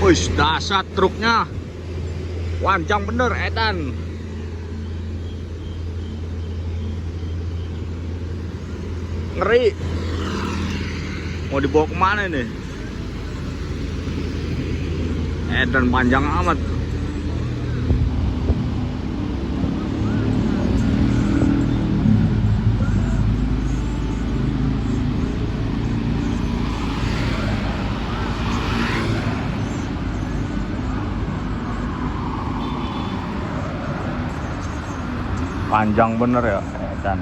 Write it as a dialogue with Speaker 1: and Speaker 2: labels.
Speaker 1: Wih, dasar truknya. Panjang bener, edan. Ngeri. Mau dibawa kemana nih? Edan panjang amat. Panjang bener ya, edan.